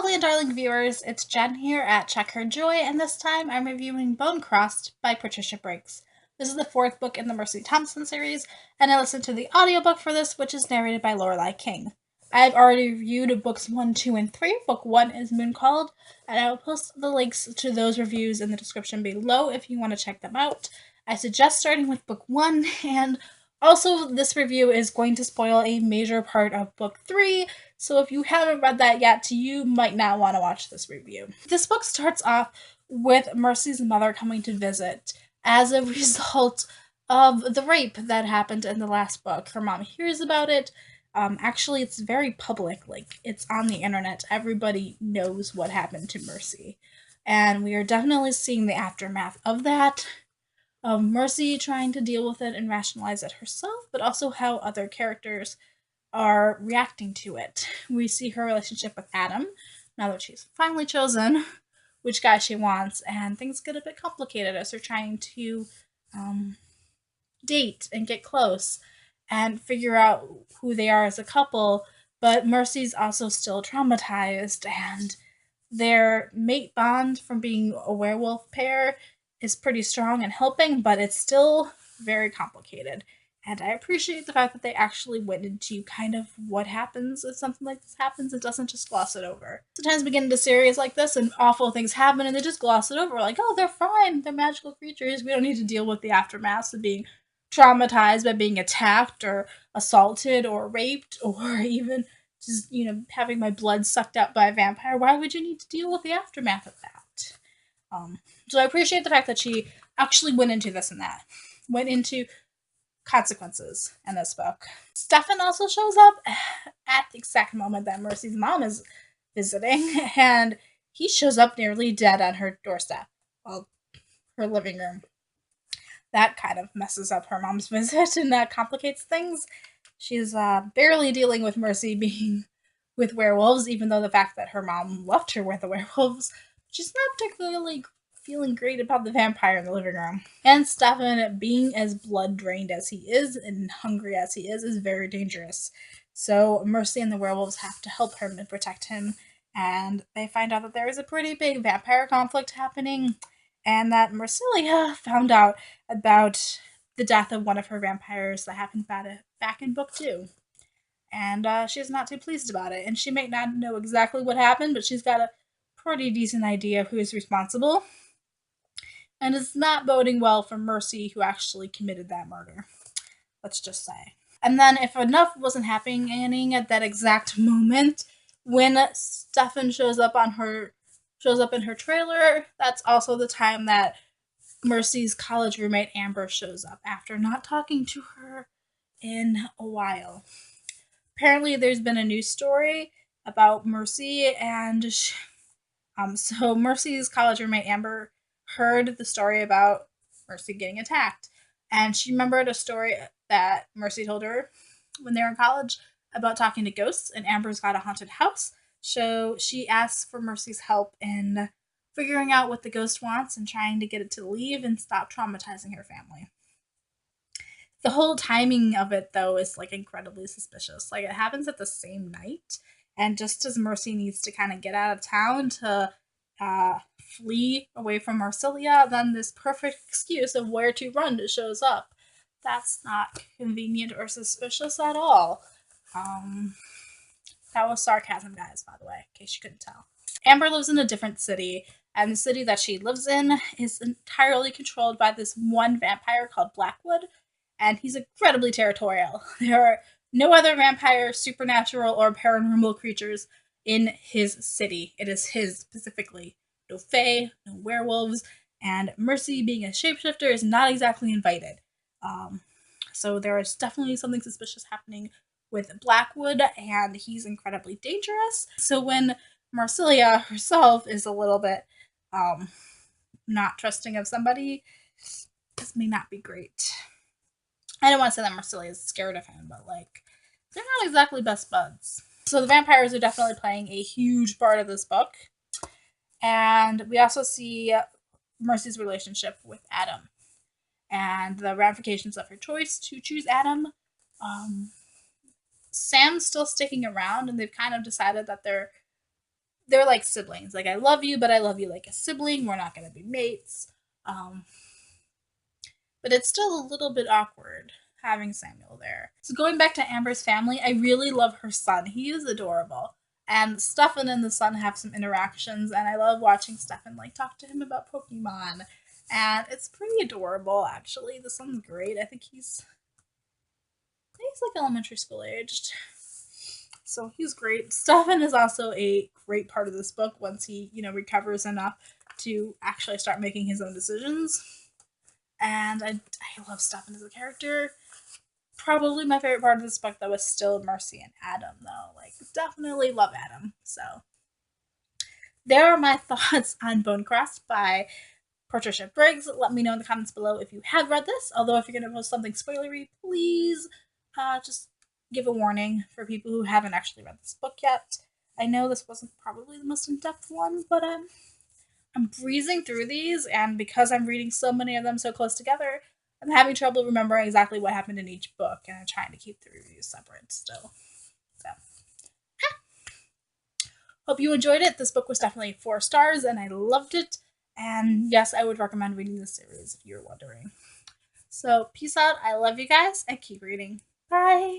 lovely and darling viewers, it's Jen here at Check Her Joy, and this time I'm reviewing Bone Crossed by Patricia Briggs. This is the fourth book in the Mercy Thompson series, and I listened to the audiobook for this, which is narrated by Lorelei King. I've already reviewed books 1, 2, and 3. Book 1 is Moon Called, and I will post the links to those reviews in the description below if you want to check them out. I suggest starting with book 1, and also this review is going to spoil a major part of book 3, so if you haven't read that yet, you might not want to watch this review. This book starts off with Mercy's mother coming to visit as a result of the rape that happened in the last book. Her mom hears about it. Actually, it's very public. Like, it's on the internet. Everybody knows what happened to Mercy. And we are definitely seeing the aftermath of that. Of Mercy trying to deal with it and rationalize it herself, but also how other characters are reacting to it. We see her relationship with Adam, now that she's finally chosen which guy she wants, and things get a bit complicated as they're trying to date and get close and figure out who they are as a couple, but Mercy's also still traumatized, and their mate bond from being a werewolf pair is pretty strong and helping, but it's still very complicated. And I appreciate the fact that they actually went into kind of what happens if something like this happens. It doesn't just gloss it over. Sometimes we get into series like this and awful things happen and they just gloss it over. Like, oh, they're fine. They're magical creatures. We don't need to deal with the aftermath of being traumatized by being attacked or assaulted or raped or even just, having my blood sucked out by a vampire. Why would you need to deal with the aftermath of that? So I appreciate the fact that she actually went into this and that. Went into consequences in this book. Stefan also shows up at the exact moment that Mercy's mom is visiting, and he shows up nearly dead on her doorstep, well, her living room. That kind of messes up her mom's visit, and that complicates things. She's barely dealing with Mercy being with werewolves, even though the fact that her mom left her with the werewolves, she's not particularly feeling great about the vampire in the living room. And Stefan, being as blood drained as he is and hungry as he is very dangerous. So Mercy and the werewolves have to help him and protect him. And they find out that there is a pretty big vampire conflict happening, and that Marsilia found out about the death of one of her vampires that happened back in book 2. And she's not too pleased about it. And she may not know exactly what happened, but she's got a pretty decent idea of who is responsible. And it's not boding well for Mercy, who actually committed that murder. Let's just say. And then, if enough wasn't happening at that exact moment, when Stefan shows up in her trailer, that's also the time that Mercy's college roommate Amber shows up after not talking to her in a while. Apparently, there's been a news story about Mercy, and so Mercy's college roommate Amber heard the story about Mercy getting attacked, and she remembered a story that Mercy told her when they were in college about talking to ghosts, and Amber's got a haunted house, so she asks for Mercy's help in figuring out what the ghost wants and trying to get it to leave and stop traumatizing her family. The whole timing of it, though, is incredibly suspicious. It happens at the same night, and just as Mercy needs to kind of get out of town to flee away from Marsilia, then this perfect excuse of where to run shows up. That's not convenient or suspicious at all. That was sarcasm, guys, by the way, in case you couldn't tell. Amber lives in a different city, and the city that she lives in is entirely controlled by this one vampire called Blackwood, and he's incredibly territorial. There are no other vampire, supernatural, or paranormal creatures in his city. It is his specifically. No fae, no werewolves, and Mercy, being a shapeshifter, is not exactly invited. So there is definitely something suspicious happening with Blackwood, and he's incredibly dangerous. So when Marsilia herself is a little bit not trusting of somebody, this may not be great. I don't want to say that Marsilia is scared of him, but they're not exactly best buds. So the vampires are definitely playing a huge part of this book. And we also see Mercy's relationship with Adam and the ramifications of her choice to choose Adam. Sam's still sticking around, and they've kind of decided that they're they're like siblings. Like, I love you, but I love you like a sibling. We're not gonna be mates. Um, but it's still a little bit awkward having Samuel there. So going back to Amber's family, I really love her son. He is adorable. And Stefan and the son have some interactions, and I love watching Stefan like talk to him about Pokemon. And it's pretty adorable, actually. The son's great. I think he's like elementary school aged. So he's great. Stefan is also a great part of this book once he, recovers enough to actually start making his own decisions. And I love Stefan as a character. Probably my favorite part of this book, though, is still Mercy and Adam, though. Like, definitely love Adam. So, there are my thoughts on Bonecrest by Patricia Briggs. Let me know in the comments below if you have read this. Although, if you're going to post something spoilery, please just give a warning for people who haven't actually read this book yet. I know this wasn't probably the most in-depth one, but I'm breezing through these, and because I'm reading so many of them so close together, I'm having trouble remembering exactly what happened in each book, and I'm trying to keep the reviews separate still. So, hope you enjoyed it. This book was definitely 4 stars, and I loved it. And yes, I would recommend reading this series if you're wondering. So, peace out. I love you guys, and keep reading. Bye.